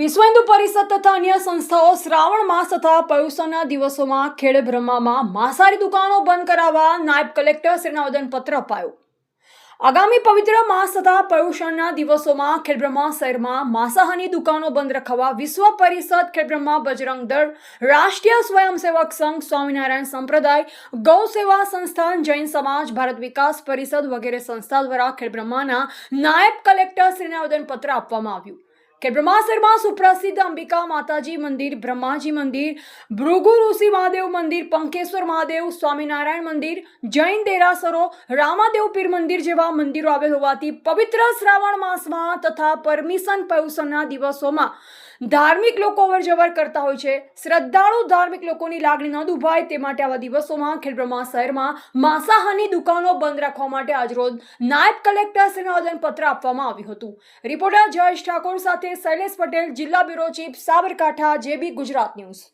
વિશ્વ હિન્દુ પરિષદ તથા અન્ય સંસ્થાઓ શ્રાવણ માસ તથા પર્યુષણના દિવસોમાં ખેડબ્રહ્મામાં માંસાહારી દુકાનો બંધ કરાવવા નાયબ કલેક્ટર શ્રીને આવેદનપત્ર અપાયું. આગામી પવિત્ર માસ તથા પર્યુષણના દિવસોમાં ખેડબ્રહ્મા શહેરમાં માંસાહારની દુકાનો બંધ રખાવવા વિશ્વ પરિષદ, ખેડબ્રહ્મા બજરંગ દળ, રાષ્ટ્રીય સ્વયંસેવક સંઘ, સ્વામિનારાયણ સંપ્રદાય, ગૌ સેવા સંસ્થાન, જૈન સમાજ, ભારત વિકાસ પરિષદ વગેરે સંસ્થા દ્વારા ખેડબ્રહ્માના નાયબ કલેક્ટર શ્રીને આવેદનપત્ર આપવામાં આવ્યું. ખેડબ્રહ્મા શહેરમાં સુપ્રસિદ્ધ અંબિકા માતાજી મંદિર, બ્રહ્માજી મંદિર, ભૃગુ ઋષિ મહાદેવ મંદિર, પંકેશ્વર મહાદેવ, સ્વામિનારાયણ મંદિર, જૈન દેરાસરો, રામાદેવ પીર મંદિર જેવા મંદિરો આવેલ હોવાથી પવિત્ર શ્રાવણ માસમાં તથા પર્યુષણના દિવસોમાં ધાર્મિક લોકો અવરજવર કરતા હોય છે. શ્રદ્ધાળુ ધાર્મિક લોકોની લાગણી ન દુભાય તે માટે આવા દિવસોમાં ખેડબ્રહ્મા શહેરમાં માંસાહારની દુકાનો બંધ રાખવા માટે આજરોજ નાયબ કલેક્ટર શ્રીને આવેદનપત્ર આપવામાં આવ્યું હતું. રિપોર્ટર જયેશ ઠાકોર સાથે શૈલેષ પટેલ, જિલ્લા bureau chief, Sabarkantha, JB Gujarat news.